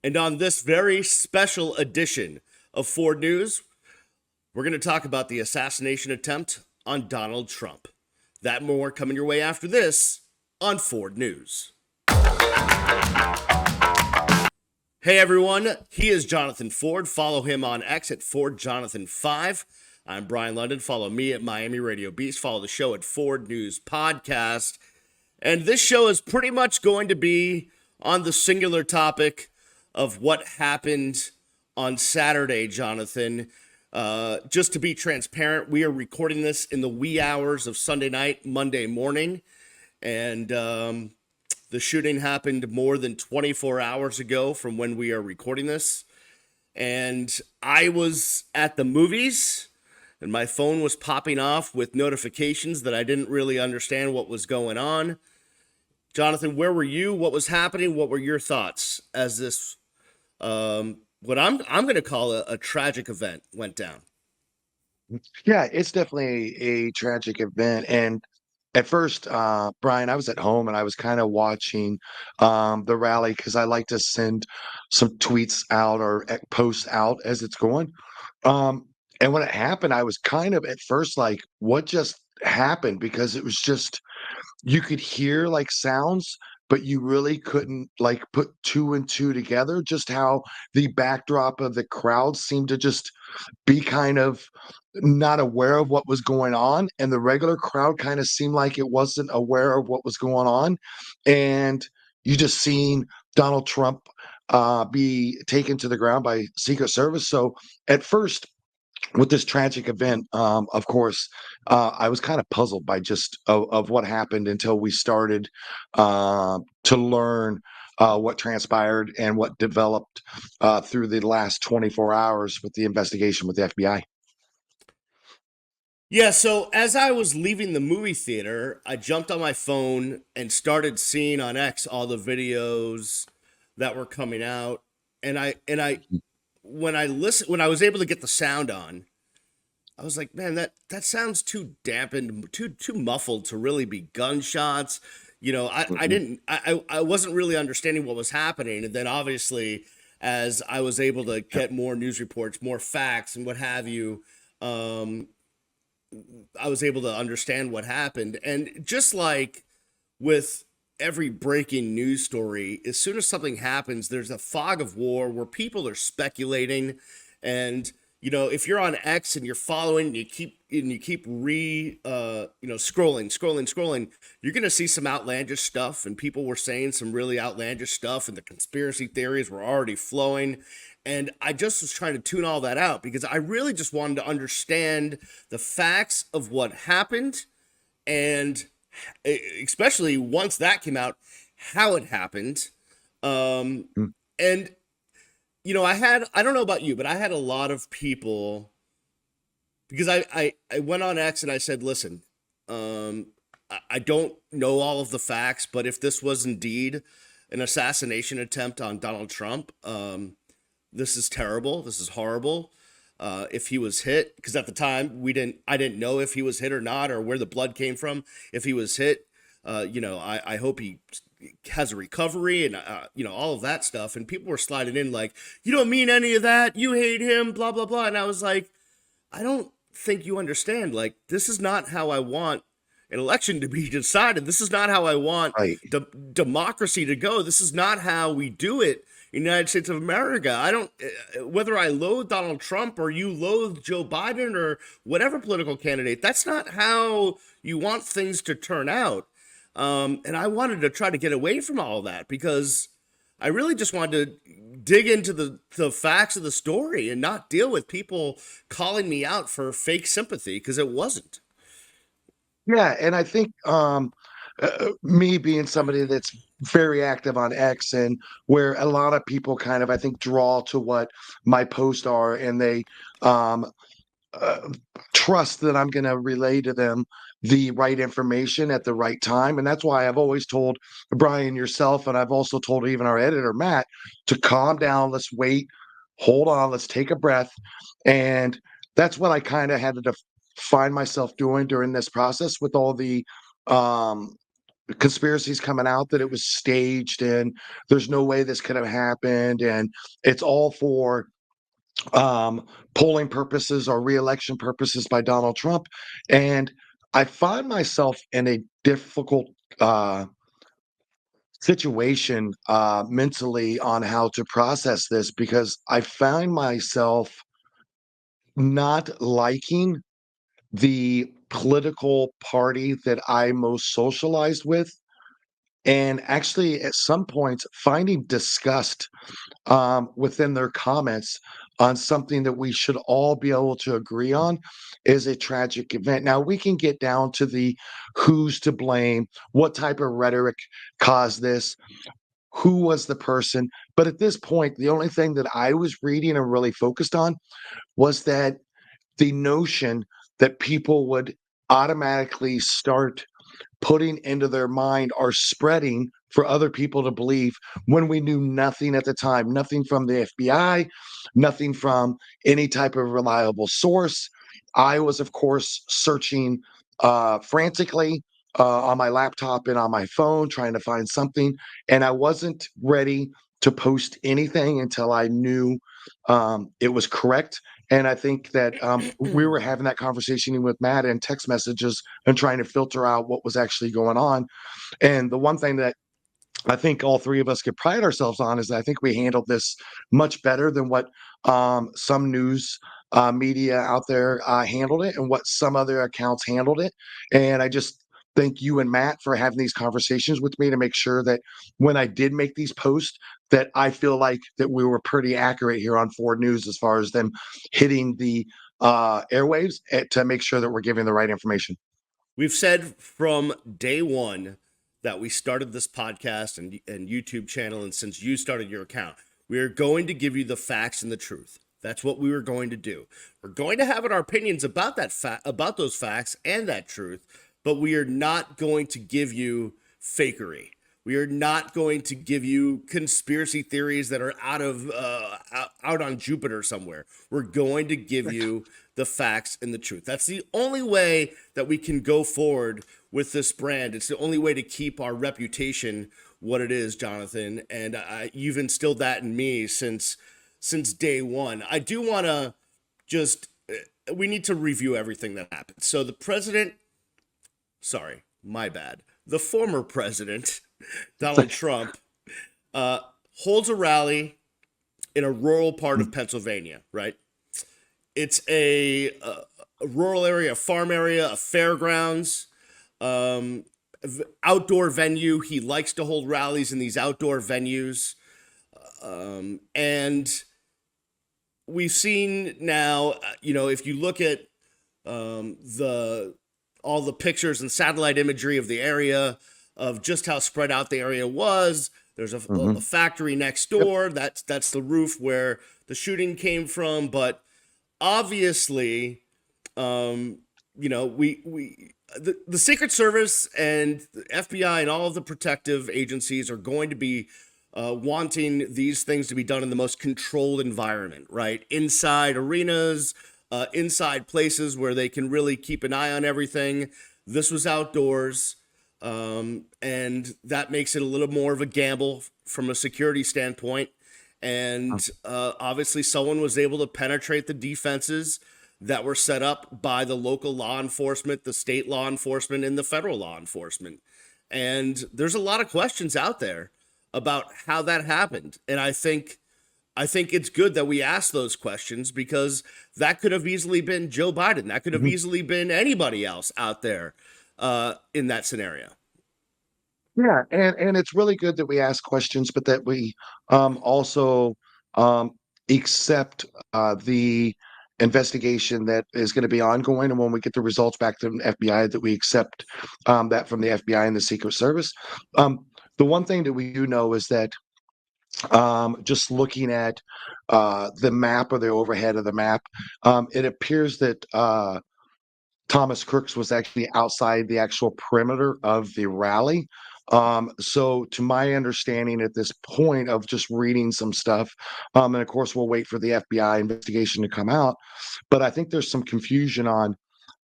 And on this very special edition of Ford News, we're going to talk about the assassination attempt on Donald Trump. That and more coming your way after this on Ford News. Hey everyone, he is Johnathan Ford. Follow him on X at FordJohnathan5. I'm Brian London. Follow me at MiamiRadioBeast. Follow the show at Ford News Podcast. And this show is pretty much going to be on the singular topic of what happened on Saturday, Johnathan. Just to be transparent, we are recording this in the wee hours of Sunday night, Monday morning. And the shooting happened more than 24 hours ago from when we are recording this. And I was at the movies, and my phone was popping off with notifications that I didn't really understand what was going on. Johnathan, where were you? What was happening? What were your thoughts as this, what I'm going to call a tragic event went down? Yeah, it's definitely a tragic event. And at first, Brian, I was at home and I was kind of watching the rally because I like to send some tweets out or posts out as it's going. And when it happened, I was kind of at first like, what just happened? Because it was just you could hear like sounds, but you really couldn't like put two and two together, just how the backdrop of the crowd seemed to just be kind of not aware of what was going on. And the regular crowd kind of seemed like it wasn't aware of what was going on. And you just seen Donald Trump be taken to the ground by Secret Service. So at first, with this tragic event, of course, I was kind of puzzled by just of what happened until we started to learn what transpired and what developed through the last 24 hours with the investigation with the FBI. Yeah, so as I was leaving the movie theater, I jumped on my phone and started seeing on X all the videos that were coming out. And I when I was able to get the sound on, I was like, man, that sounds too dampened, too muffled to really be gunshots. You know, I Mhm. didn't I wasn't really understanding what was happening. And then obviously as I was able to Yep. get more news reports, more facts and what have you, um, I was able to understand what happened. And just like with every breaking news story, as soon as something happens, there's a fog of war where people are speculating. And if you're on X and you're following, you keep scrolling, you're gonna see some outlandish stuff, and people were saying some really outlandish stuff, and the conspiracy theories were already flowing. And I just was trying to tune all that out because I really just wanted to understand the facts of what happened, and especially once that came out, how it happened. Mm. And I don't know about you, but I had a lot of people because I went on X and I said, listen, I don't know all of the facts, but if this was indeed an assassination attempt on Donald Trump, this is terrible. This is horrible. If he was hit, because at the time I didn't know if he was hit or not, or where the blood came from. If he was hit, I hope he has a recovery and all of that stuff. And people were sliding in like, you don't mean any of that. You hate him, blah blah blah. And I was like, I don't think you understand. Like, this is not how I want an election to be decided. This is not how I want Right. democracy to go. This is not how we do it in the United States of America. I don't, whether I loathe Donald Trump or you loathe Joe Biden or whatever political candidate, that's not how you want things to turn out. And I wanted to try to get away from all that because I really just wanted to dig into the facts of the story and not deal with people calling me out for fake sympathy because it wasn't. Yeah, and I think me being somebody that's very active on X and where a lot of people kind of I think draw to what my posts are and they um, uh, trust that I'm going to relay to them the right information at the right time. And that's why I've always told Brian yourself, and I've also told even our editor, Matt, to calm down. Let's wait, hold on, let's take a breath. And that's what I kind of had to find myself doing during this process with all the um, conspiracies coming out that it was staged and there's no way this could have happened, and it's all for polling purposes or reelection purposes by Donald Trump. And I find myself in a difficult situation mentally on how to process this, because I find myself not liking the political party that I most socialized with, and actually at some points finding disgust within their comments on something that we should all be able to agree on is a tragic event. Now, we can get down to the who's to blame, what type of rhetoric caused this, who was the person. But at this point, the only thing that I was reading and really focused on was that the notion that people would automatically start putting into their mind are spreading for other people to believe, when we knew nothing at the time, nothing from the FBI, nothing from any type of reliable source. I was, of course, searching frantically on my laptop and on my phone, trying to find something. And I wasn't ready to post anything until I knew it was correct. And I think that we were having that conversation with Matt in text messages and trying to filter out what was actually going on. And the one thing that I think all three of us could pride ourselves on is that I think we handled this much better than what some news media out there handled it, and what some other accounts handled it. And I just thank you and Matt for having these conversations with me to make sure that when I did make these posts, that I feel like that we were pretty accurate here on Ford News as far as them hitting the airwaves, to make sure that we're giving the right information. We've said from day one that we started this podcast and YouTube channel, and since you started your account, we are going to give you the facts and the truth. That's what we were going to do. We're going to have our opinions about about those facts and that truth, but we are not going to give you fakery. We are not going to give you conspiracy theories that are out on Jupiter somewhere. We're going to give you the facts and the truth. That's the only way that we can go forward with this brand. It's the only way to keep our reputation what it is, Johnathan. And you've instilled that in me since day one. I do want to just we need to review everything that happened. So the president, sorry, my bad. The former president, Donald Trump, holds a rally in a rural part of Pennsylvania, right? It's a rural area, a farm area, a fairgrounds, outdoor venue. He likes to hold rallies in these outdoor venues. And we've seen now, if you look at all the pictures and satellite imagery of the area, of just how spread out the area was. There's a factory next door. Yep. That's the roof where the shooting came from. But obviously, the Secret Service and the FBI and all of the protective agencies are going to be wanting these things to be done in the most controlled environment, right? Inside arenas, inside places where they can really keep an eye on everything. This was outdoors. And that makes it a little more of a gamble from a security standpoint. And obviously someone was able to penetrate the defenses that were set up by the local law enforcement, the state law enforcement, and the federal law enforcement. And there's a lot of questions out there about how that happened. And I think it's good that we ask those questions, because that could have easily been Joe Biden. That could have easily been anybody else out there in that scenario. Yeah, and it's really good that we ask questions, but that we also accept the investigation that is going to be ongoing, and when we get the results back to the FBI, that we accept that from the FBI and the Secret Service. The one thing that we do know is that just looking at the map, or the overhead of the map, it appears that Thomas Crooks was actually outside the actual perimeter of the rally. So to my understanding at this point of just reading some stuff, and of course we'll wait for the FBI investigation to come out, but I think there's some confusion on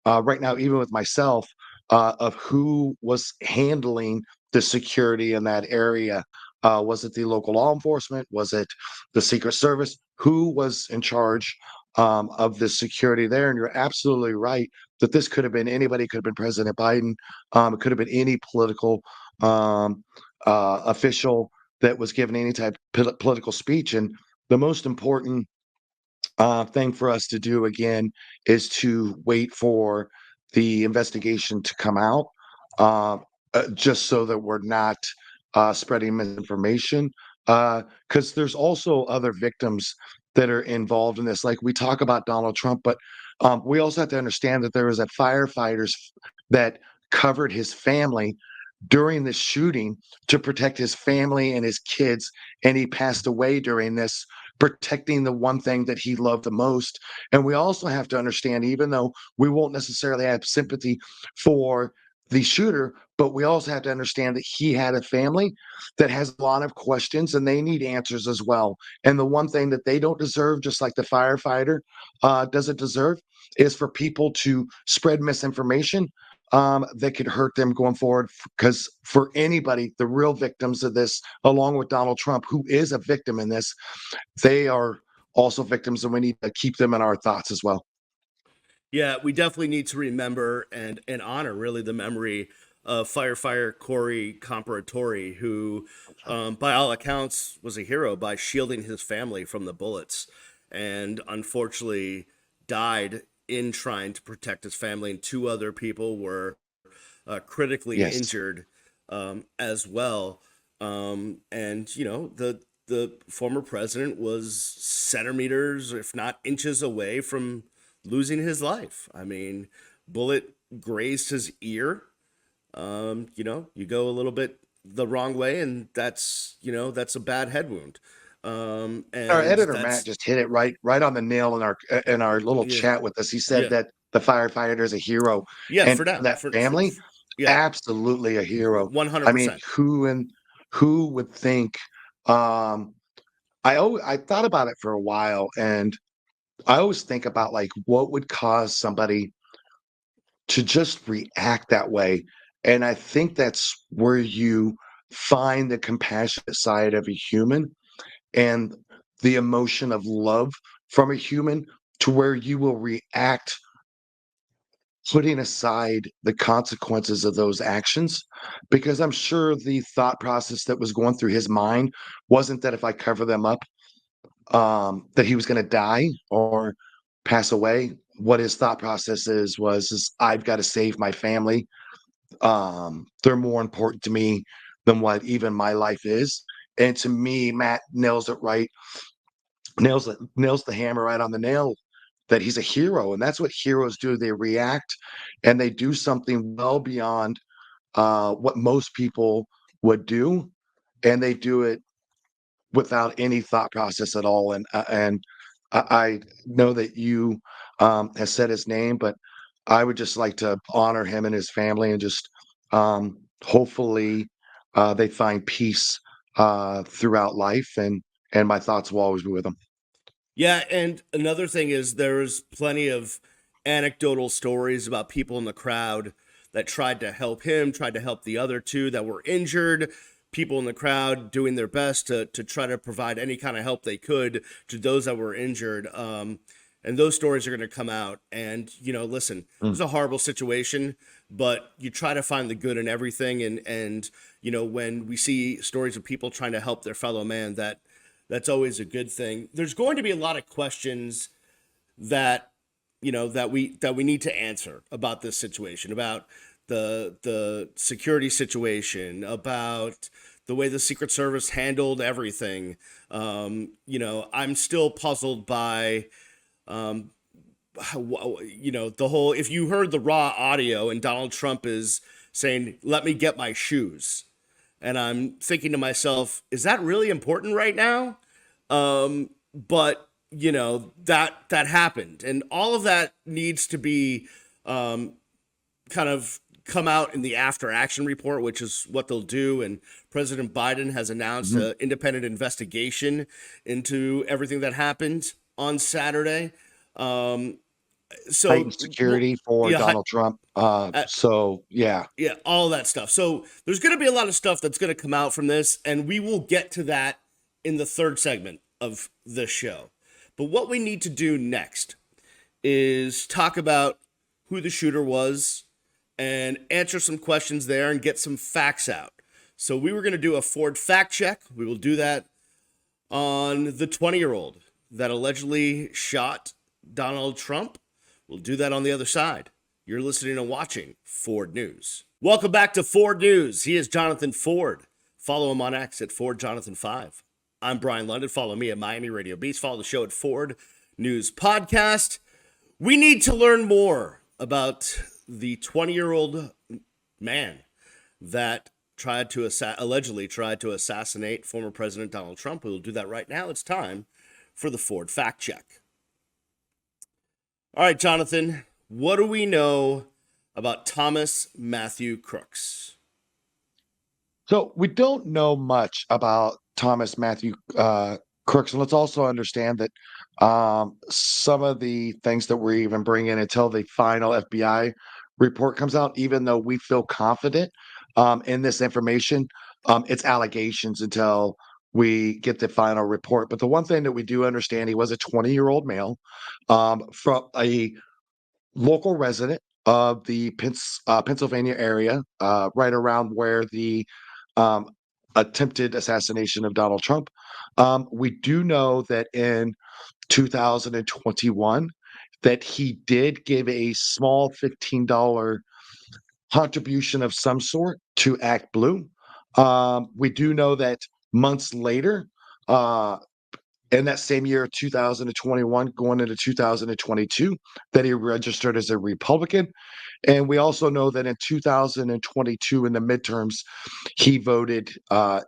right now, even with myself, of who was handling the security in that area. Was it the local law enforcement? Was it the Secret Service? Who was in charge of the security there? And you're absolutely right that this could have been anybody. Could have been President Biden. It could have been any political um, official that was given any type of political speech. And the most important thing for us to do again is to wait for the investigation to come out, uh, just so that we're not spreading misinformation. Because there's also other victims that are involved in this. Like we talk about Donald Trump, but we also have to understand that there was a firefighters that covered his family during the shooting to protect his family and his kids, and he passed away during this, protecting the one thing that he loved the most. And we also have to understand, even though we won't necessarily have sympathy for the shooter, but we also have to understand that he had a family that has a lot of questions and they need answers as well. And the one thing that they don't deserve, just like the firefighter doesn't deserve, is for people to spread misinformation that could hurt them going forward. Because for anybody, the real victims of this, along with Donald Trump, who is a victim in this, they are also victims, and we need to keep them in our thoughts as well. Yeah, we definitely need to remember and honor really the memory of firefighter Corey Comperatore, who, by all accounts, was a hero by shielding his family from the bullets, and unfortunately died in trying to protect his family. And two other people were critically Yes. injured as well. And the former president was centimeters, if not inches, away from losing his life. I mean, bullet grazed his ear. You go a little bit the wrong way, and that's a bad head wound. Our And editor Matt that's just hit it right on the nail in our little yeah, chat with us. He said yeah, that the firefighter is a hero, yeah. and For for that, that family, yeah, absolutely a hero. one hundred I mean, percent. who would think? Um, I thought about it for a while, and I always think about like what would cause somebody to just react that way. And I think that's where you find the compassionate side of a human and the emotion of love from a human, to where you will react putting aside the consequences of those actions. Because I'm sure the thought process that was going through his mind wasn't that if I cover them up, that he was going to die or pass away. What his thought process is I've got to save my family. They're more important to me than what even my life is. And to me, Matt nails it right, nails the hammer right on the nail, that he's a hero. And that's what heroes do. They react and they do something well beyond what most people would do. And they do it without any thought process at all. And I know that you has said his name, but I would just like to honor him and his family, and just hopefully they find peace throughout life. And my thoughts will always be with them. Yeah, and another thing is there's plenty of anecdotal stories about people in the crowd that tried to help him, tried to help the other two that were injured. People in the crowd doing their best to try to provide any kind of help they could to those that were injured. And those stories are going to come out. And listen, it Mm. was a horrible situation, but you try to find the good in everything. And when we see stories of people trying to help their fellow man, that's always a good thing. There's going to be a lot of questions that that we need to answer about this situation, about the security situation, about the way the Secret Service handled everything. I'm still puzzled by the whole. If you heard the raw audio and Donald Trump is saying, "Let me get my shoes," and I'm thinking to myself, is that really important right now? But that happened, and all of that needs to be kind of come out in the after action report, which is what they'll do. And President Biden has announced Mhm. an independent investigation into everything that happened on Saturday. So, heightened security for yeah, Donald Trump. So yeah. yeah, all that stuff. So there's going to be a lot of stuff that's going to come out from this, and we will get to that in the third segment of this show. But what we need to do next is talk about who the shooter was and answer some questions there and get some facts out. So we were going to do a Ford fact check. We will do that on the 20-year-old that allegedly shot Donald Trump. We'll do that on the other side. You're listening and watching Ford News. Welcome back to Ford News. He is Johnathan Ford. Follow him on X at FordJohnathan5. I'm Brian London. Follow me at MiamiRadioBeast. Follow the show at Ford News Podcast. We need to learn more about the 20-year-old man that allegedly tried to assassinate former President Donald Trump. We will do that right now. It's time for the Ford fact check. All right, Johnathan, what do we know about Thomas Matthew Crooks? So we don't know much about Thomas Matthew Crooks, and let's also understand that some of the things that we're even bringing until the final FBI report comes out, even though we feel confident in this information, it's allegations until we get the final report. But the one thing that we do understand, he was a 20-year-old male from a local resident of the Pennsylvania area, right around where the um, attempted assassination of Donald Trump. We do know that in 2021, that he did give a small $15 contribution of some sort to Act Blue. We do know that months later, in that same year, 2021, going into 2022, that he registered as a Republican. And we also know that in 2022, in the midterms, he voted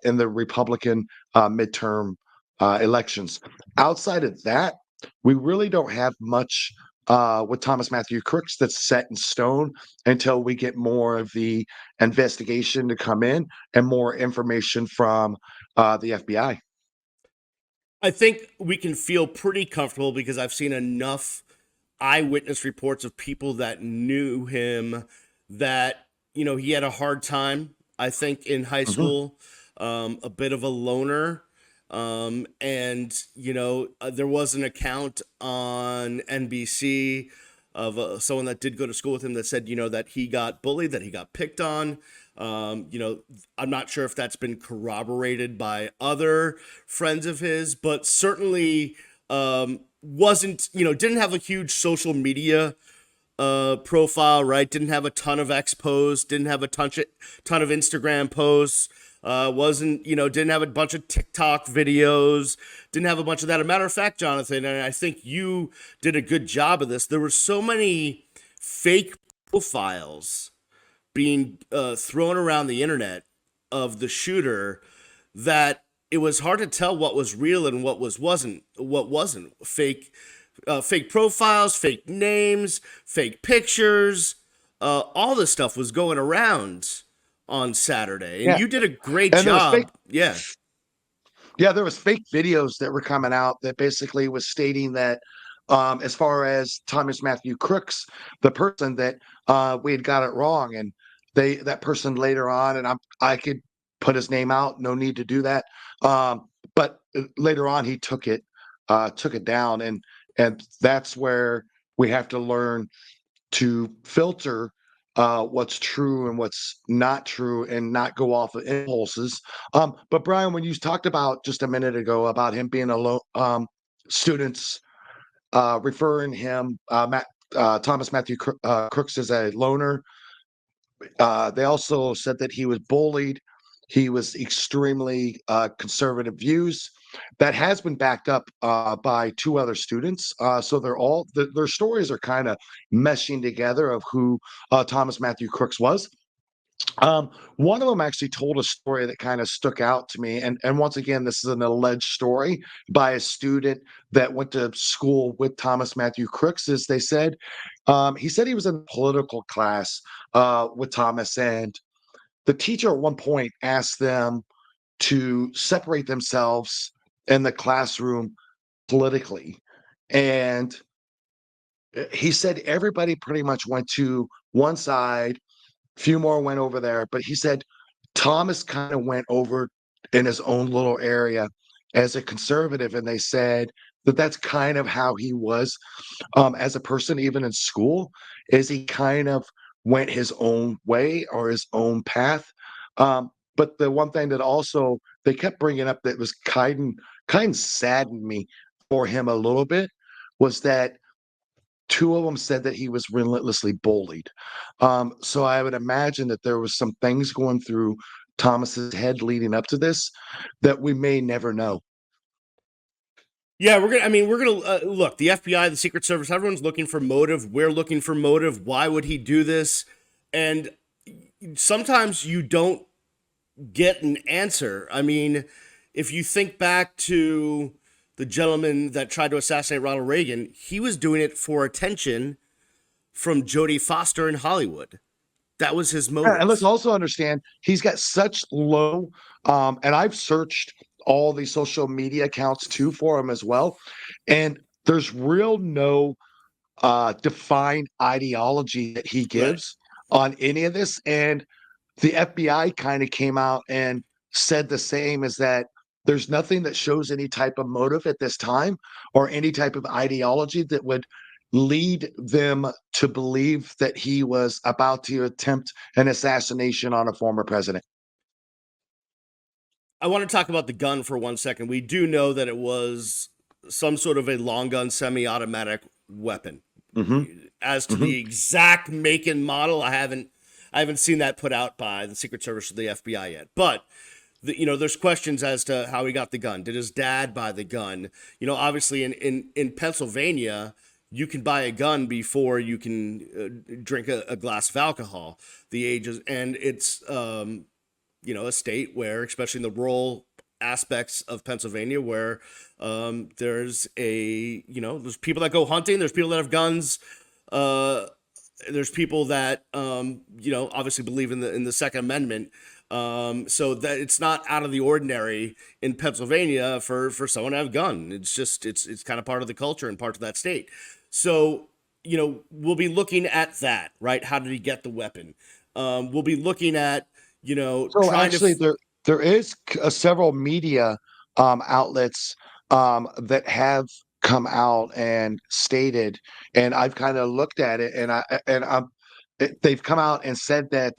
in the Republican midterm elections. Outside of that, we really don't have much with Thomas Matthew Crooks that's set in stone until we get more of the investigation to come in and more information from the FBI. I think we can feel pretty comfortable because I've seen enough eyewitness reports of people that knew him that, he had a hard time, I think, in high Mhm. school, a bit of a loner. And, there was an account on NBC of someone that did go to school with him that said, that he got bullied, that he got picked on. I'm not sure if that's been corroborated by other friends of his, but certainly wasn't, didn't have a huge social media profile, right? Didn't have a ton of X posts, didn't have a ton of Instagram posts, wasn't, didn't have a bunch of TikTok videos, didn't have a bunch of that. As a matter of fact, Johnathan, and I think you did a good job of this, there were so many fake profiles being thrown around the internet of the shooter that it was hard to tell what was real and what wasn't fake profiles, fake names, fake pictures. All this stuff was going around on Saturday, and Yeah, you did a great and there was fake. job. Yeah, Yeah, there was fake videos that were coming out that basically was stating that, as far as Thomas Matthew Crooks, the person that we had got it wrong, and that person later on, and I could put his name out, no need to do that. But later on, he took it down, and that's where we have to learn to filter what's true and what's not true and not go off of impulses. But Brian, when you talked about just a minute ago about him being students referring him, Thomas Matthew Crooks as a loner, they also said that he was bullied. He was extremely conservative views. That has been backed up by two other students. So their stories are kind of meshing together of who Thomas Matthew Crooks was. One of them actually told a story that kind of stuck out to me. And once again, this is an alleged story by a student that went to school with Thomas Matthew Crooks. Is he said he was in a political class with Thomas, and the teacher at one point asked them to separate themselves in the classroom politically. And he said everybody pretty much went to one side, few more went over there, but he said Thomas kind of went over in his own little area as a conservative, and they said that that's kind of how he was as a person, even in school, is he kind of went his own way or his own path. But the one thing that also they kept bringing up that was kind saddened me for him a little bit was that two of them said that he was relentlessly bullied. So I would imagine that there was some things going through Thomas's head leading up to this that we may never know. Yeah, we're gonna look. The FBI, the Secret Service, everyone's looking for motive. We're looking for motive. Why would he do this? And sometimes you don't get an answer. I mean, if you think back to the gentleman that tried to assassinate Ronald Reagan, he was doing it for attention from Jodie Foster in Hollywood. That was his And let's motive. also understand he's got such low, and I've searched all the social media accounts too for him as well. And there's real no defined ideology that he Right. gives on any of this. And the FBI kind of came out and said the same, is that there's nothing that shows any type of motive at this time or any type of ideology that would lead them to believe that he was about to attempt an assassination on a former president. I want to talk about the gun for 1 second. We do know that it was some sort of a long gun semi-automatic weapon. Hmm. As to Hmm. the exact make and model, I haven't seen that put out by the Secret Service or the FBI yet. But there's questions as to how he got the gun. Did his dad buy the gun? Obviously in Pennsylvania, you can buy a gun before you can drink a glass of alcohol. The ages and it's a state where, especially in the rural aspects of Pennsylvania, where there's people that go hunting, there's people that have guns, uh, there's people that obviously believe in the Second Amendment. So that it's not out of the ordinary in Pennsylvania for someone to have a gun. It's just it's kind of part of the culture and part of that state. So we'll be looking at that, right? How did he get the weapon? We'll be looking at So trying to actually, there is several media outlets that have come out and stated, and I've kind of looked at it, they've come out and said that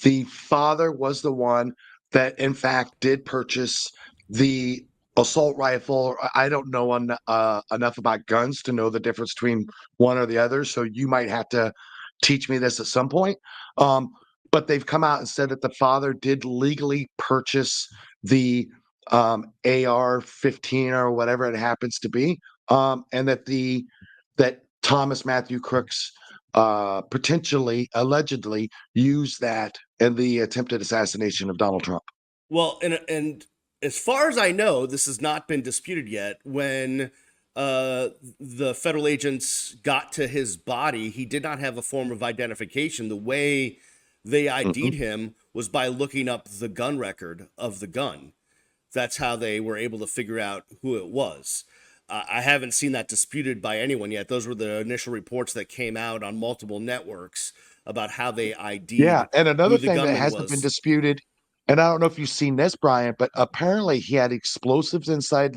the father was the one that, in fact, did purchase the assault rifle. I don't know enough about guns to know the difference between one or the other, so you might have to teach me this at some point. Um, but they've come out and said that the father did legally purchase the AR-15 or whatever it happens to be, and that Thomas Matthew Crooks potentially, allegedly, used that in the attempted assassination of Donald Trump. well, and as far as I know, this has not been disputed yet. When the federal agents got to his body, he did not have a form of identification. The way they ID'd Mhm. him was by looking up the gun record of the gun. That's how they were able to figure out who it was. I haven't seen that disputed by anyone yet. Those were the initial reports that came out on multiple networks about how they Yeah, ID'd and who another the thing that gunman hasn't been was. disputed, and I don't know if you've seen this, Brian, but apparently he had explosives inside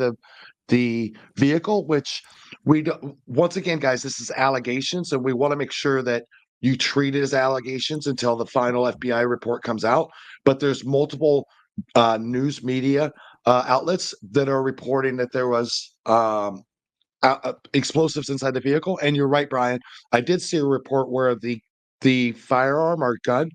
the vehicle, which we don't, once again, guys, this is allegations, and we want to make sure that you treat it as allegations until the final FBI report comes out. But there's multiple news media outlets that are reporting that there was explosives inside the vehicle. And you're right, Brian. I did see a report where the firearm or gun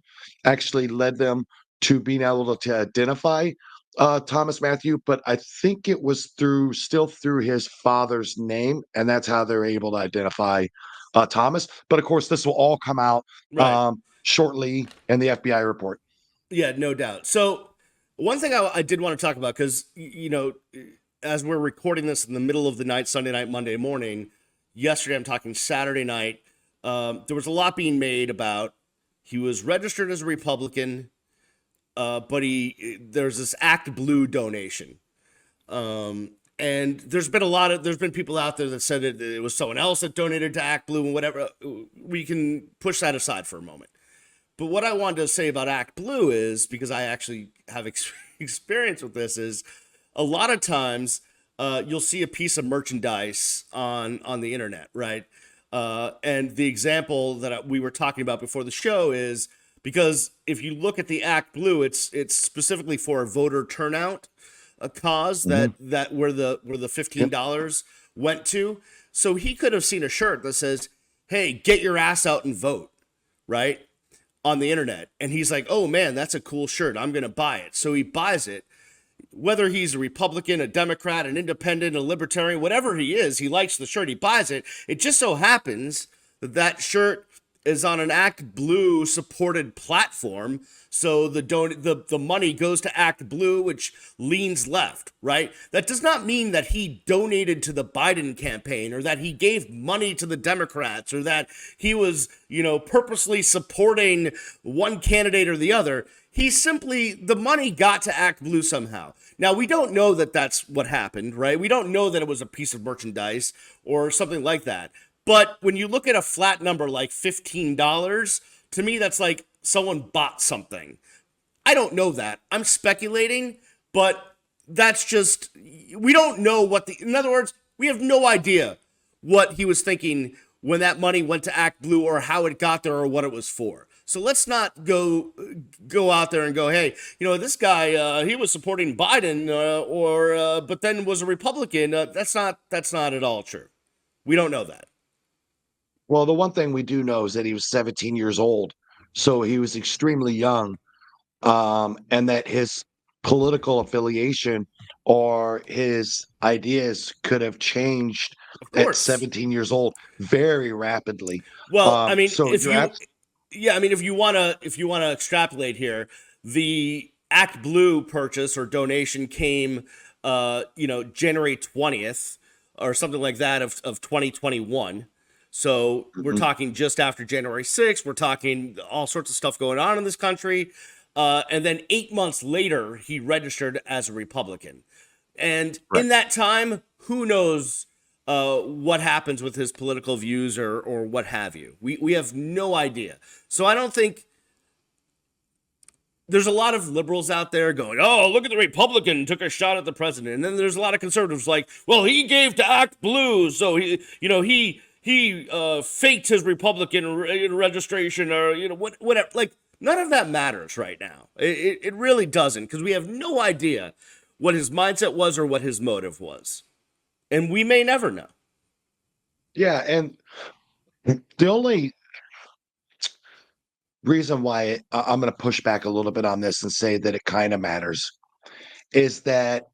actually led them to being able to identify Thomas Matthew, but I think it was still through his father's name, and that's how they're able to identify Thomas. But of course, this will all come out Right. shortly in the FBI report. Yeah, no doubt. So one thing I did want to talk about, because as we're recording this in the middle of the night, Sunday night, Monday morning, yesterday, I'm talking Saturday night, there was a lot being made about he was registered as a Republican, but there's this Act Blue donation. And there's been people out there that said it was someone else that donated to Act Blue and whatever. We can push that aside for a moment. But what I wanted to say about Act Blue is, because I actually have experience with this, is a lot of times you'll see a piece of merchandise on the internet, right? And the example that we were talking about before the show is, because if you look at the Act Blue, it's specifically for a voter turnout, a cause that where the $15 went to. So he could have seen a shirt that says, "Hey, get your ass out and vote," right? On the internet. And he's like, "Oh man, that's a cool shirt. I'm going to buy it." So he buys it. Whether he's a Republican, a Democrat, an independent, a libertarian, whatever he is, he likes the shirt, he buys it. It just so happens that that shirt is on an Act Blue supported platform. So the money goes to Act Blue, which leans left, right? That does not mean that he donated to the Biden campaign, or that he gave money to the Democrats, or that he was, purposely supporting one candidate or the other. The money got to Act Blue somehow. Now, we don't know that that's what happened, right? We don't know that it was a piece of merchandise or something like that. But when you look at a flat number like $15, to me, that's like someone bought something. I don't know that. I'm speculating, but that's just, we don't know in other words, we have no idea what he was thinking when that money went to Act Blue, or how it got there, or what it was for. So let's not go out there and go, "Hey, this guy, he was supporting Biden, but then was a Republican." That's not at all true. We don't know that. Well, the one thing we do know is that he was 17 years old, so he was extremely young, and that his political affiliation or his ideas could have changed at 17 years old very rapidly. Well, I mean, so if you want to extrapolate here, the Act Blue purchase or donation came, January 20th or something like that of 2021. So we're talking just after January 6th. We're talking all sorts of stuff going on in this country. And then 8 months later, he registered as a Republican. And in that time, who knows what happens with his political views or what have you. We have no idea. So I don't think there's a lot of liberals out there going, "Oh, look at the Republican took a shot at the president." And then there's a lot of conservatives like, "Well, he gave to Act Blue, so he faked his Republican registration," or whatever. Like, none of that matters right now. It really doesn't, because we have no idea what his mindset was or what his motive was, and we may never know. Yeah, and the only reason why I'm going to push back a little bit on this and say that it kind of matters is that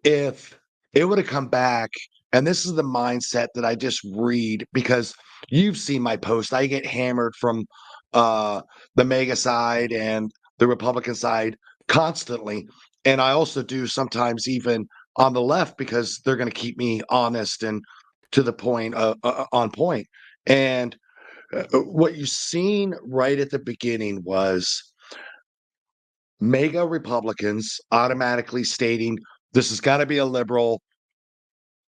if it would have come back, and this is the mindset that I just read, because you've seen my post, I get hammered from the MAGA side and the Republican side constantly. And I also do sometimes even on the left, because they're going to keep me honest and to the point, on point. And what you've seen right at the beginning was MAGA Republicans automatically stating, "This has got to be a liberal.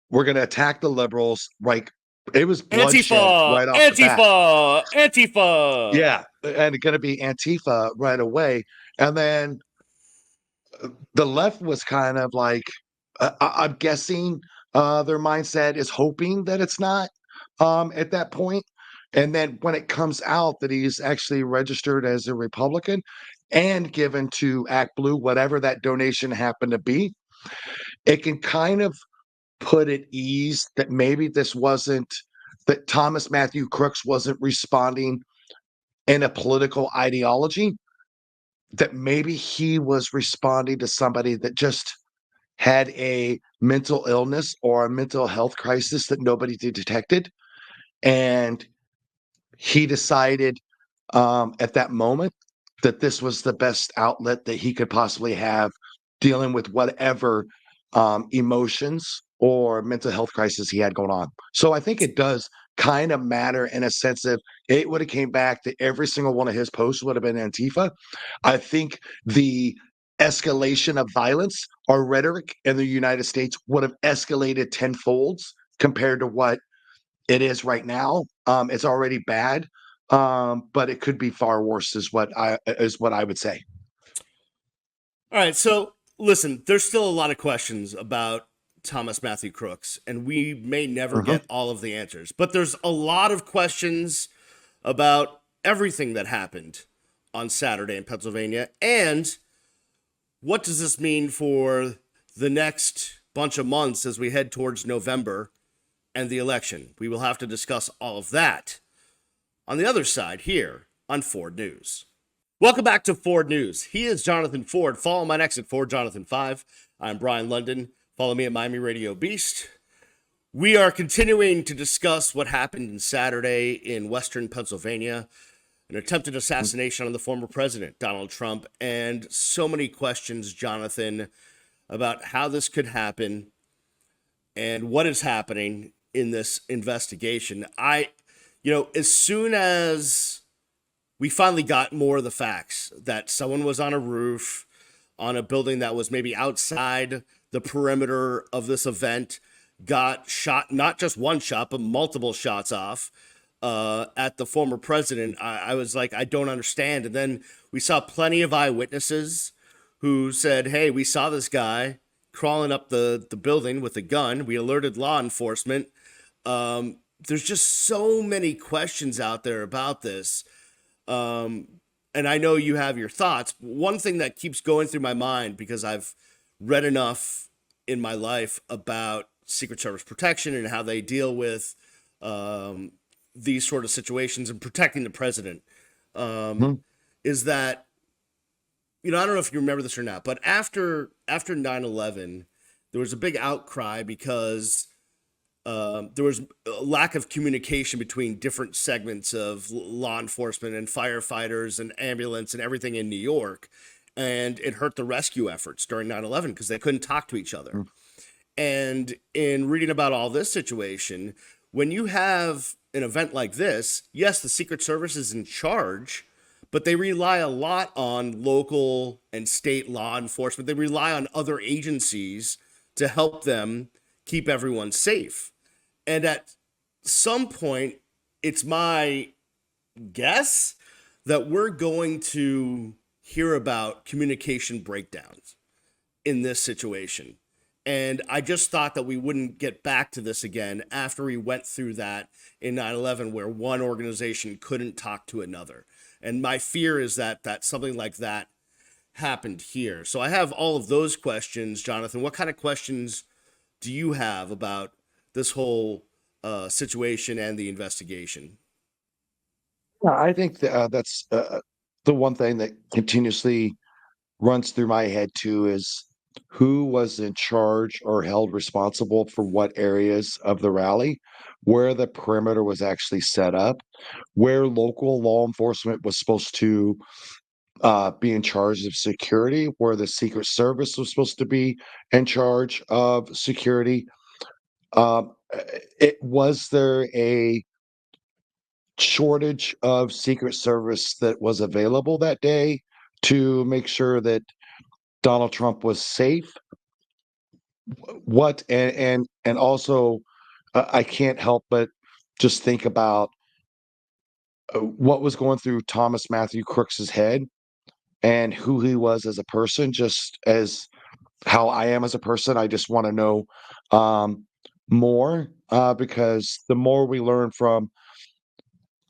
We're going to attack the liberals." Right? It was bloodshed right off the bat. Antifa. Yeah, and it's going to be Antifa right away. And then the left was kind of like, I'm guessing their mindset is hoping that it's not at that point. And then when it comes out that he's actually registered as a Republican and given to Act Blue, whatever that donation happened to be, it can kind of put at ease that maybe that Thomas Matthew Crooks wasn't responding in a political ideology, that maybe he was responding to somebody that just had a mental illness or a mental health crisis that nobody detected. And he decided at that moment that this was the best outlet that he could possibly have dealing with whatever emotions or mental health crisis he had going on. So I think it does kind of matter in a sense of, it would have came back that every single one of his posts would have been Antifa. I think the escalation of violence, our rhetoric in the United States would have escalated tenfolds compared to what it is right now. It's already bad, but it could be far worse, is what I would say. All right, so listen, there's still a lot of questions about Thomas Matthew Crooks, and we may never Uh-huh. get all of the answers, but there's a lot of questions about everything that happened on Saturday in Pennsylvania. And what does this mean for the next bunch of months as we head towards November and the election? We will have to discuss all of that on the other side here on Ford News. Welcome back to Ford News. He is Johnathan Ford. Follow my next at FordJohnathan5. I'm Brian London. Follow me at MiamiRadioBeast. We are continuing to discuss what happened on Saturday in Western Pennsylvania, an attempted assassination on the former president, Donald Trump, and so many questions, Johnathan, about how this could happen and what is happening in this investigation. As soon as we finally got more of the facts that someone was on a roof on a building that was maybe outside the perimeter of this event, got shot, not just one shot, but multiple shots off at the former president, I was like, I don't understand. And then we saw plenty of eyewitnesses who said, hey, we saw this guy crawling up the building with a gun. We alerted law enforcement. There's just so many questions out there about this. And I know you have your thoughts. One thing that keeps going through my mind, because I've read enough in my life about Secret Service protection and how they deal with these sort of situations and protecting the president, is that, I don't know if you remember this or not, but after 9/11, there was a big outcry because there was a lack of communication between different segments of law enforcement and firefighters and ambulance and everything in New York. And it hurt the rescue efforts during 9/11 because they couldn't talk to each other. And in reading about all this situation, when you have an event like this, yes, the Secret Service is in charge, but they rely a lot on local and state law enforcement. They rely on other agencies to help them keep everyone safe. And at some point, it's my guess that we're going to hear about communication breakdowns in this situation. And I just thought that we wouldn't get back to this again after we went through that in 9/11, where one organization couldn't talk to another. And my fear is that something like that happened here. So I have all of those questions, Johnathan. What kind of questions do you have about this whole situation and the investigation? I think that's the one thing that continuously runs through my head too is who was in charge or held responsible for what areas of the rally, where the perimeter was actually set up, where local law enforcement was supposed to be in charge of security, where the Secret Service was supposed to be in charge of security. Was there a shortage of Secret Service that was available that day to make sure that Donald Trump was safe? What and also, I can't help but just think about what was going through Thomas Matthew Crooks's head and who he was as a person, just as how I am as a person. I just want to know more because the more we learn from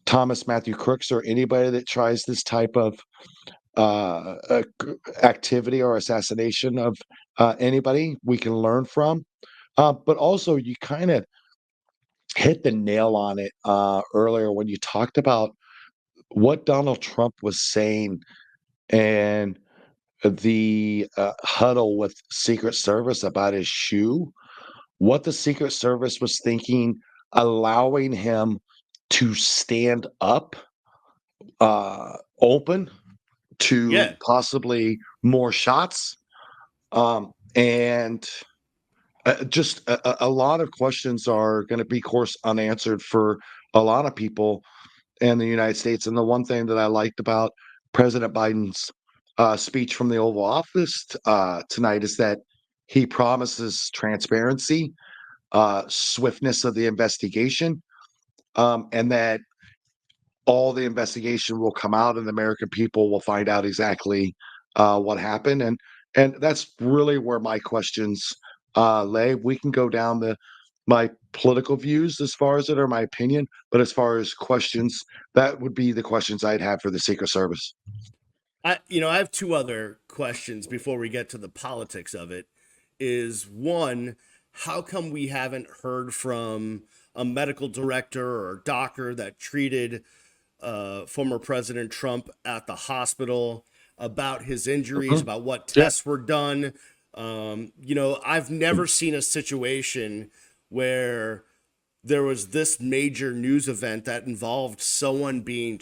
Thomas Matthew Crooks or anybody that tries this type of activity or assassination of anybody, we can learn from. But also, you kind of hit the nail on it earlier when you talked about what Donald Trump was saying and the huddle with Secret Service about his shoe, what the Secret Service was thinking, allowing him to stand up open to Yeah. possibly more shots. And just a lot of questions are going to be, of course, unanswered for a lot of people in the United States. And the one thing that I liked about President Biden's speech from the Oval Office tonight is that he promises transparency, swiftness of the investigation, and that all the investigation will come out and the American people will find out exactly what happened. And that's really where my questions lay. We can go down my political views as far as it or my opinion, but as far as questions, that would be the questions I'd have for the Secret Service. I have two other questions before we get to the politics of it. Is one, how come we haven't heard from a medical director or doctor that treated former President Trump at the hospital about his injuries, Mhm. about what Yeah. tests were done? I've never seen a situation where there was this major news event that involved someone being,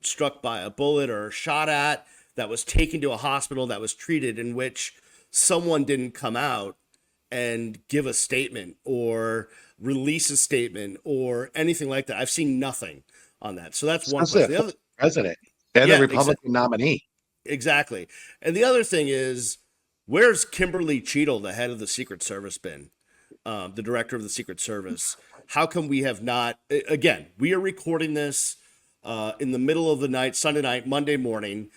struck by a bullet or shot at, that was taken to a hospital, that was treated, in which someone didn't come out and give a statement or release a statement or anything like that. I've seen nothing on that. So that's one Especially a question. The former other, president and the yeah, Republican nominee. exactly. And the other thing is, where's Kimberly Cheadle, the head of the Secret Service, been? The director of the Secret Service. How come we have not? Again, we are recording this in the middle of the night, Sunday night, Monday morning.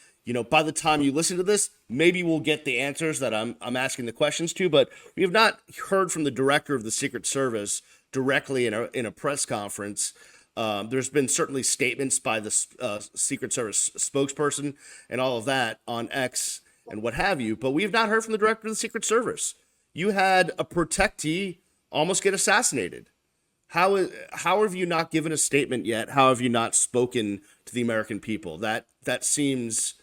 By the time you listen to this, maybe we'll get the answers that I'm asking the questions to. But we have not heard from the director of the Secret Service directly in a press conference. There's been certainly statements by the Secret Service spokesperson and all of that on X and what have you, but we have not heard from the director of the Secret Service. You had a protectee almost get assassinated. How have you not given a statement yet? How have you not spoken to the American people? That seems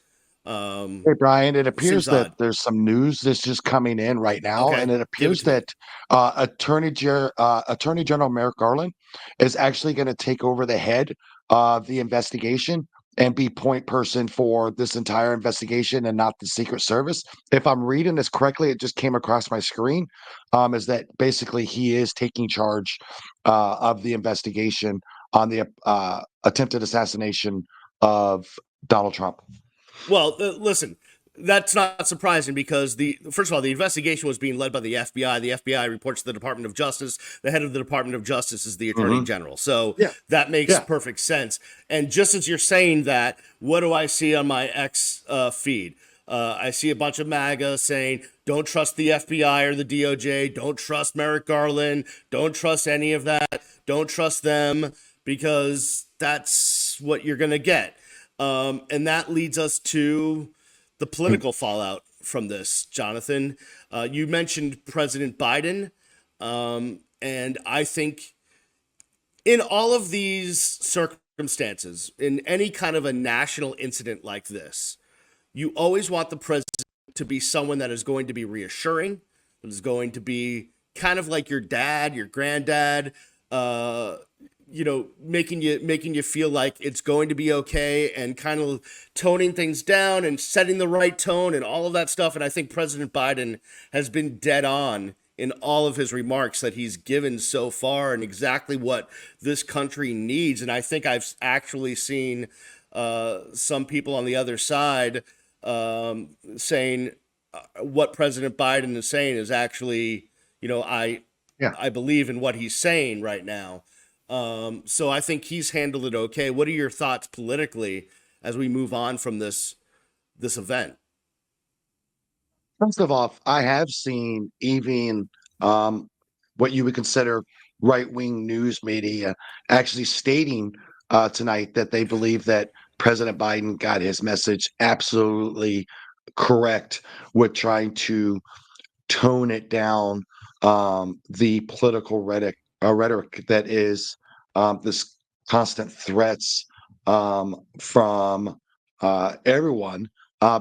Hey, Brian, it seems appears that odd. there's some news that's just coming in right now, and Okay, it give it appears to me. that Attorney General Merrick Garland is actually going to take over the head of the investigation and be point person for this entire investigation and not the Secret Service. If I'm reading this correctly, it just came across my screen, is that basically he is taking charge of the investigation on the attempted assassination of Donald Trump. Well, listen, that's not surprising because the first of all, the investigation was being led by the FBI. The FBI reports to the Department of Justice. The head of the Department of Justice is the Attorney Mhm. General. So Yeah. that makes Yeah. perfect sense. And just as you're saying that, what do I see on my X feed? I see a bunch of MAGA saying, "Don't trust the FBI or the DOJ. Don't trust Merrick Garland. Don't trust any of that. Don't trust them because that's what you're going to get." And that leads us to the political fallout from this, Jonathan. You mentioned President Biden. And I think in all of these circumstances, in any kind of a national incident like this, you always want the president to be someone that is going to be reassuring, that is going to be kind of like your dad, your granddad, uh, making you feel like it's going to be okay and kind of toning things down and setting the right tone and all of that stuff. And I think President Biden has been dead on in all of his remarks that he's given so far and exactly what this country needs. And I think I've actually seen some people on the other side saying what President Biden is saying is actually, Yeah. I believe in what he's saying right now. So I think he's handled it okay. What are your thoughts politically as we move on from this event? First of all, I have seen even um, what you would consider right-wing news media actually stating tonight that they believe that President Biden got his message absolutely correct with trying to tone it down, the political rhetoric that is this constant threats from everyone,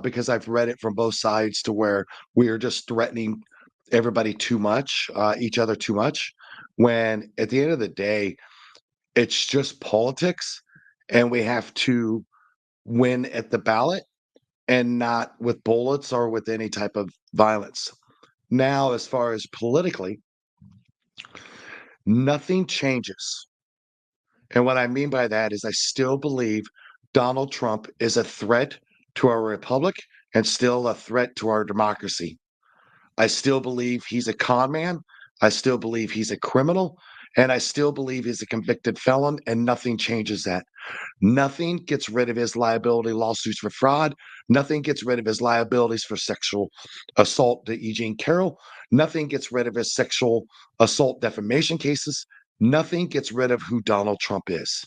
because I've read it from both sides to where we are just threatening everybody too much, each other too much, when at the end of the day, it's just politics and we have to win at the ballot and not with bullets or with any type of violence. Now, as far as politically, nothing changes. And what I mean by that is I still believe Donald Trump is a threat to our republic and still a threat to our democracy. I still believe he's a con man. I still believe he's a criminal. And I still believe he's a convicted felon, and nothing changes that. Nothing gets rid of his liability lawsuits for fraud. Nothing gets rid of his liabilities for sexual assault to Eugene Carroll. Nothing gets rid of his sexual assault defamation cases. Nothing gets rid of who Donald Trump is.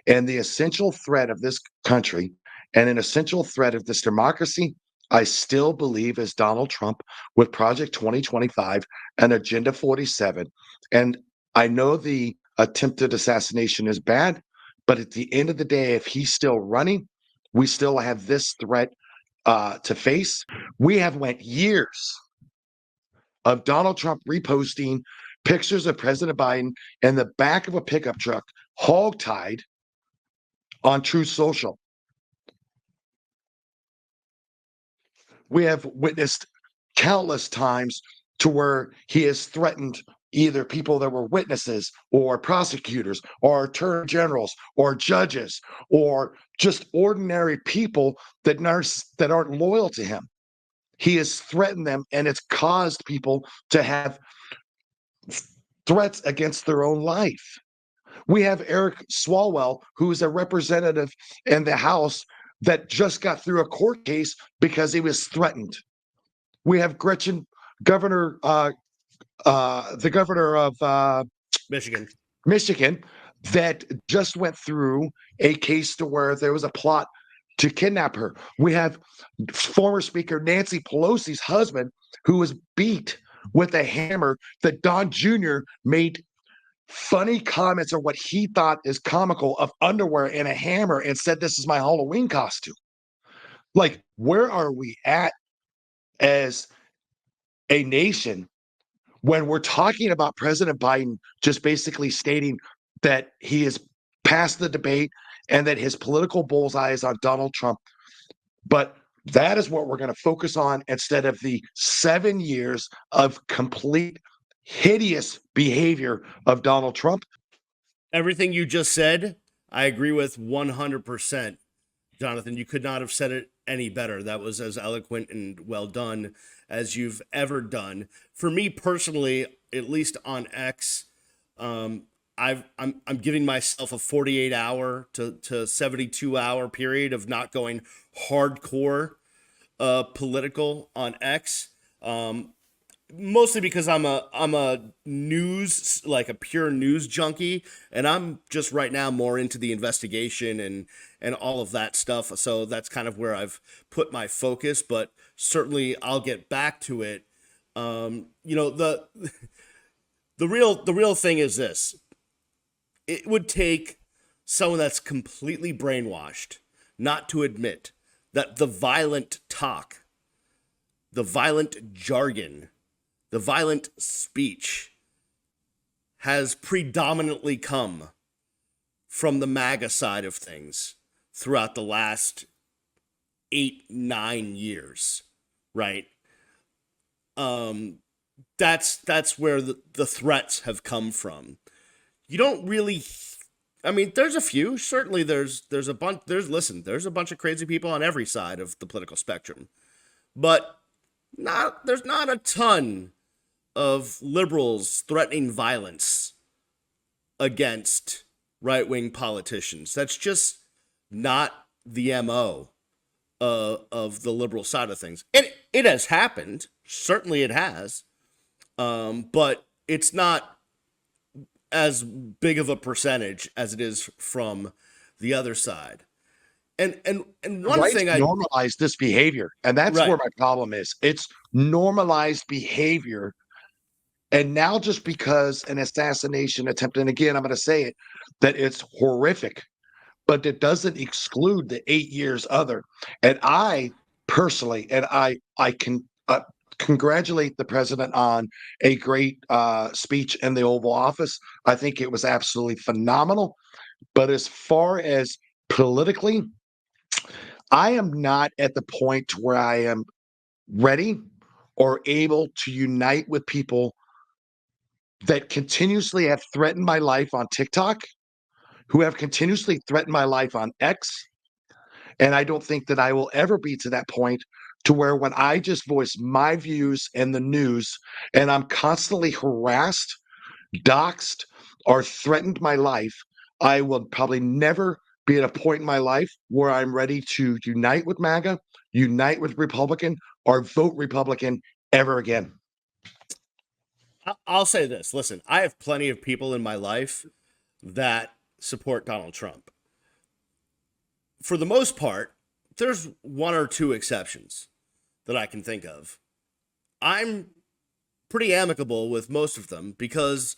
And the essential threat of this country and an essential threat of this democracy, I still believe is Donald Trump with Project 2025 and Agenda 47. And I know the attempted assassination is bad, but at the end of the day, if he's still running, we still have this threat to face. We have went years of Donald Trump reposting pictures of President Biden in the back of a pickup truck, hogtied on Truth Social. We have witnessed countless times to where he has threatened either people that were witnesses or prosecutors or attorney generals or judges or just ordinary people that aren't loyal to him. He has threatened them, and it's caused people to have threats against their own life. We have Eric Swalwell, who is a representative in the House that just got through a court case because he was threatened. We have Gretchen, the governor of Michigan, that just went through a case to where there was a plot to kidnap her. We have former Speaker Nancy Pelosi's husband, who was beat with a hammer that Don Jr. made funny comments on what he thought is comical of underwear and a hammer and said, "This is my Halloween costume." Like, where are we at as a nation when we're talking about President Biden just basically stating that he is past the debate and that his political bullseye is on Donald Trump? But that is what we're going to focus on instead of the 7 years of complete hideous behavior of Donald Trump. Everything you just said, I agree with 100%. Jonathan, you could not have said it any better. That was as eloquent and well done as you've ever done. For me personally, at least on X, I'm giving myself a 48-hour to 72-hour period of not going hardcore political on X. Mostly because I'm a news, like a pure news junkie, and I'm just right now more into the investigation and all of that stuff. So that's kind of where I've put my focus, but certainly I'll get back to it. The real thing is this. It would take someone that's completely brainwashed not to admit that the violent talk, the violent jargon, the violent speech has predominantly come from the MAGA side of things throughout the last 8-9 years, right? That's where the threats have come from. You don't really, I mean, there's a few. Certainly there's a bunch, there's a bunch of crazy people on every side of the political spectrum. But there's not a ton of liberals threatening violence against right-wing politicians. That's just not the MO of the liberal side of things. It has happened. Certainly it has. But it's not as big of a percentage as it is from the other side. And one thing I normalize this behavior, and that's where my problem is. It's normalized behavior. And now just because an assassination attempt, and again, I'm going to say it, that it's horrific, but it doesn't exclude the 8 years other. And I personally, and I can congratulate the president on a great speech in the Oval Office. I think it was absolutely phenomenal. But as far as politically, I am not at the point where I am ready or able to unite with people that continuously have threatened my life on TikTok, who have continuously threatened my life on X, And I don't think that I will ever be to that point to where when I just voice my views in the news and I'm constantly harassed, doxxed, or threatened my life, I will probably never be at a point in my life where I'm ready to unite with MAGA, unite with Republican, or vote Republican ever again. I'll say this. Listen, I have plenty of people in my life that support Donald Trump. For the most part, there's one or two exceptions that I can think of. I'm pretty amicable with most of them because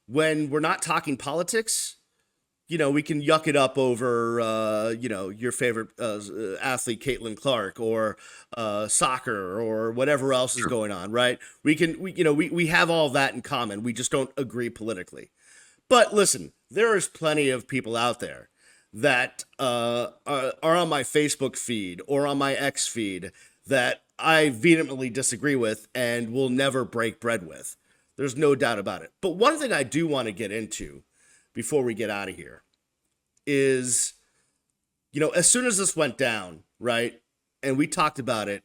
when we're not talking politics, we can yuck it up over, your favorite athlete, Caitlin Clark, or soccer, or whatever else is going on, right? We have all of that in common. We just don't agree politically. But listen, there is plenty of people out there that are on my Facebook feed or on my X feed that I vehemently disagree with and will never break bread with. There's no doubt about it. But one thing I do want to get into before we get out of here is, as soon as this went down, right, and we talked about it,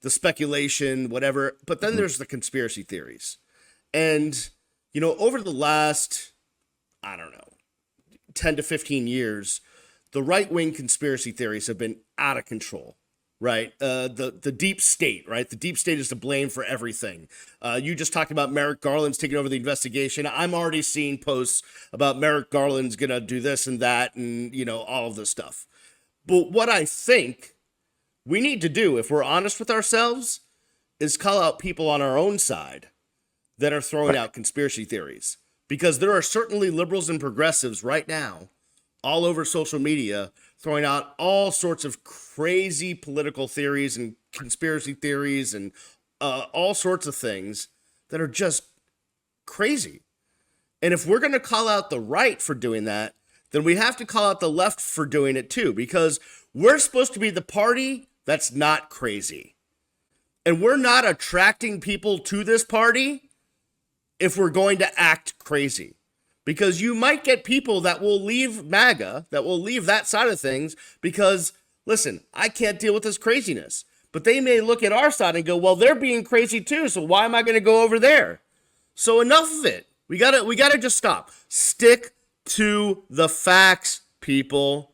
the speculation, whatever, but then there's the conspiracy theories. And, over the last, I don't know, 10 to 15 years, the right-wing conspiracy theories have been out of control. Right. The deep state, right? The deep state is to blame for everything. You just talked about Merrick Garland's taking over the investigation. I'm already seeing posts about Merrick Garland's going to do this and that and, all of this stuff. But what I think we need to do, if we're honest with ourselves, is call out people on our own side that are throwing out conspiracy theories. Because there are certainly liberals and progressives right now all over social media throwing out all sorts of crazy political theories and conspiracy theories and all sorts of things that are just crazy. And if we're going to call out the right for doing that, then we have to call out the left for doing it too, because we're supposed to be the party that's not crazy. And we're not attracting people to this party if we're going to act crazy. Because you might get people that will leave MAGA, that will leave that side of things because, listen, I can't deal with this craziness. But they may look at our side and go, well, they're being crazy too, so why am I going to go over there? So enough of it. We gotta just stop. Stick to the facts, people.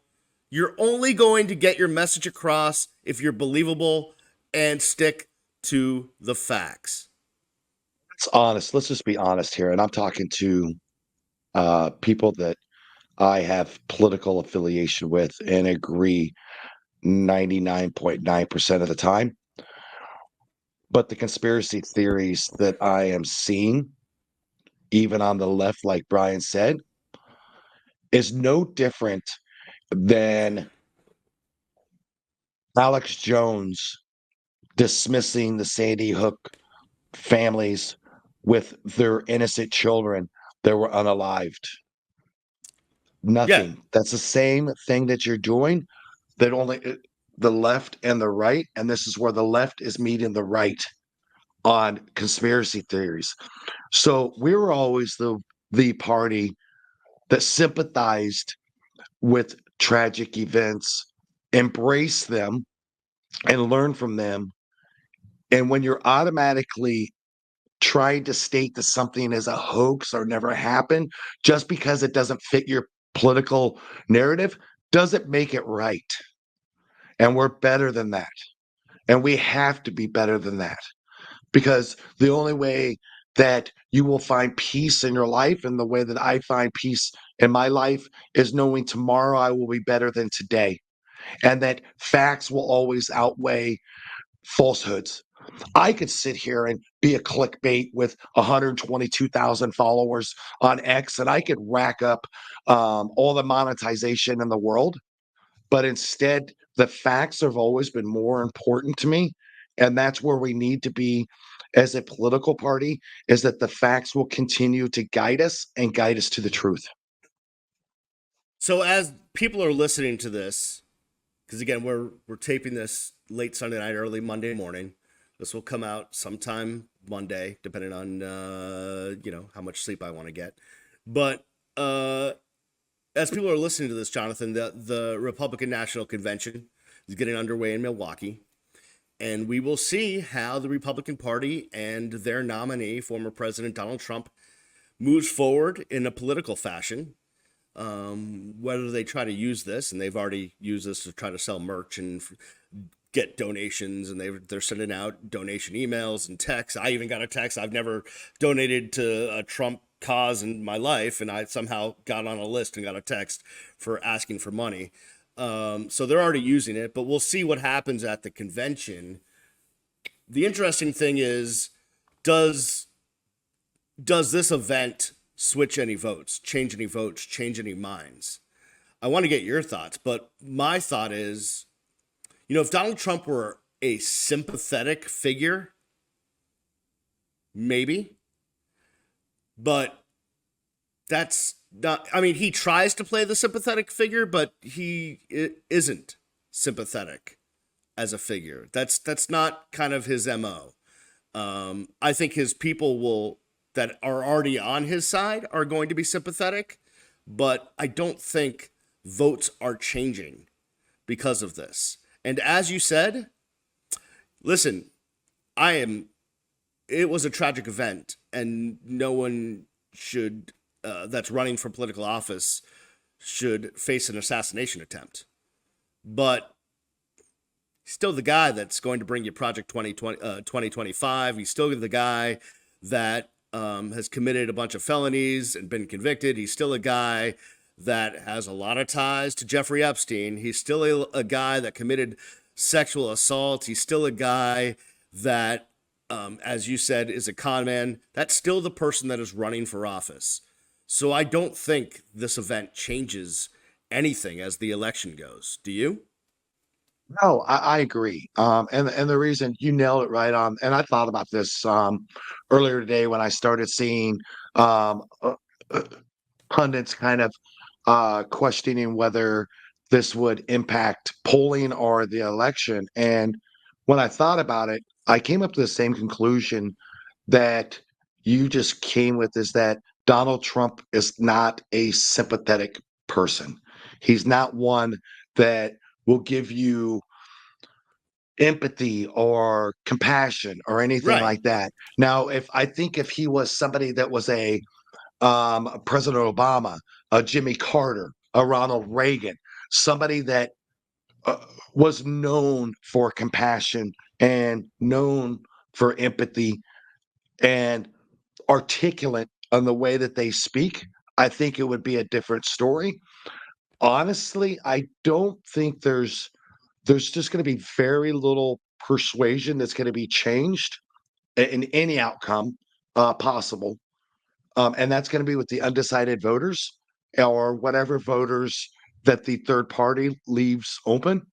You're only going to get your message across if you're believable, and stick to the facts. It's honest. Let's just be honest here. And I'm talking to people that I have political affiliation with and agree 99.9% of the time. But the conspiracy theories that I am seeing, even on the left, like Brian said, is no different than Alex Jones dismissing the Sandy Hook families with their innocent children that were unalived. Nothing. Yeah. That's the same thing that you're doing, that only the left and the right, and this is where the left is meeting the right on conspiracy theories. So we were always the party that sympathized with tragic events, embrace them, and learn from them. And when you're automatically trying to state that something is a hoax or never happened just because it doesn't fit your political narrative doesn't make it right. And we're better than that. And we have to be better than that, because the only way that you will find peace in your life, and the way that I find peace in my life, is knowing tomorrow I will be better than today, and that facts will always outweigh falsehoods. I could sit here and be a clickbait with 122,000 followers on X, and I could rack up all the monetization in the world. But instead, the facts have always been more important to me. And that's where we need to be as a political party, is that the facts will continue to guide us and guide us to the truth. So as people are listening to this, because again, we're taping this late Sunday night, early Monday morning. This will come out sometime Monday, depending on how much sleep I want to get. But as people are listening to this, Johnathan, the Republican National Convention is getting underway in Milwaukee. And we will see how the Republican Party and their nominee, former President Donald Trump, moves forward in a political fashion. Whether they try to use this, and they've already used this to try to sell merch and get donations, and they're sending out donation emails and texts. I even got a text. I've never donated to a Trump cause in my life, and I somehow got on a list and got a text for asking for money. So they're already using it, but we'll see what happens at the convention. The interesting thing is, does this event switch any votes, change any minds? I want to get your thoughts, but my thought is, if Donald Trump were a sympathetic figure, maybe, but that's not, he tries to play the sympathetic figure, but he isn't sympathetic as a figure. That's not kind of his MO. I think his people that are already on his side are going to be sympathetic, but I don't think votes are changing because of this. And as you said, listen, it was a tragic event, and no one should, that's running for political office should face an assassination attempt. But he's still the guy that's going to bring you Project 2025. He's still the guy that has committed a bunch of felonies and been convicted. He's still a guy that has a lot of ties to Jeffrey Epstein. He's still a guy that committed sexual assault. He's still a guy that, as you said, is a con man. That's still the person that is running for office. So I don't think this event changes anything as the election goes. Do you? No, I agree. And the reason you nailed it right on, and I thought about this earlier today when I started seeing um, uh, uh, pundits kind of questioning whether this would impact polling or the election. And when I thought about it, I came up to the same conclusion that you just came with, is that Donald Trump is not a sympathetic person. He's not one that will give you empathy or compassion or anything Right. like that. Now, if he was somebody that was a President Obama, a Jimmy Carter, a Ronald Reagan, somebody that uh, was known for compassion and known for empathy and articulate on the way that they speak, I think it would be a different story. Honestly, I don't think there's just going to be very little persuasion that's going to be changed in any outcome possible. And that's going to be with the undecided voters or whatever voters that the third party leaves open.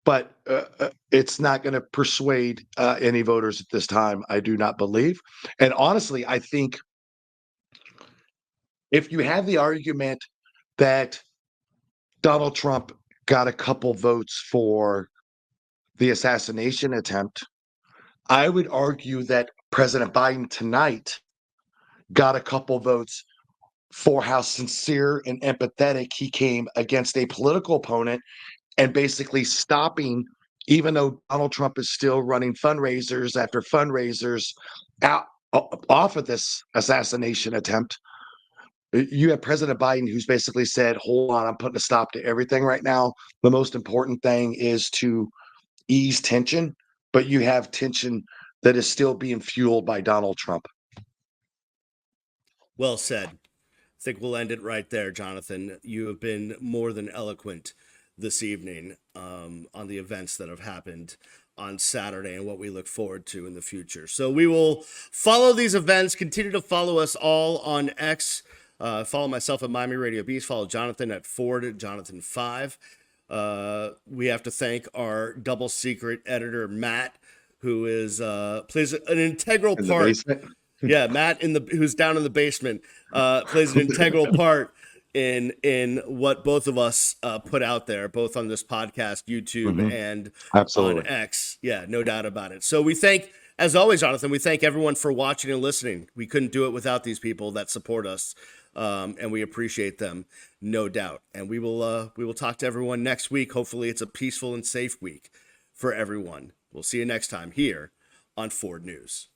But it's not going to persuade any voters at this time, I do not believe. And honestly, I think if you have the argument that Donald Trump got a couple votes for the assassination attempt, I would argue that President Biden tonight got a couple votes for how sincere and empathetic he came against a political opponent and basically stopping, even though Donald Trump is still running fundraisers after fundraisers out off of this assassination attempt. You have President Biden who's basically said, hold on, I'm putting a stop to everything right now. The most important thing is to ease tension, but you have tension that is still being fueled by Donald Trump. Well said. I think we'll end it right there, Jonathan. You have been more than eloquent this evening on the events that have happened on Saturday and what we look forward to in the future. So we will follow these events. Continue to follow us all on X. Follow myself at MiamiRadioBeast. Follow Johnathan at FordJohnathan5. We have to thank our double secret editor, Matt, who is plays an integral part. Yeah, Matt who's down in the basement plays an integral part in what both of us put out there, both on this podcast, YouTube, and Absolutely. on X. Yeah, no doubt about it. So we thank, as always, Jonathan, we thank everyone for watching and listening. We couldn't do it without these people that support us. and we appreciate them, no doubt. And we will talk to everyone next week. Hopefully, it's a peaceful and safe week for everyone. We'll see you next time here on Ford News.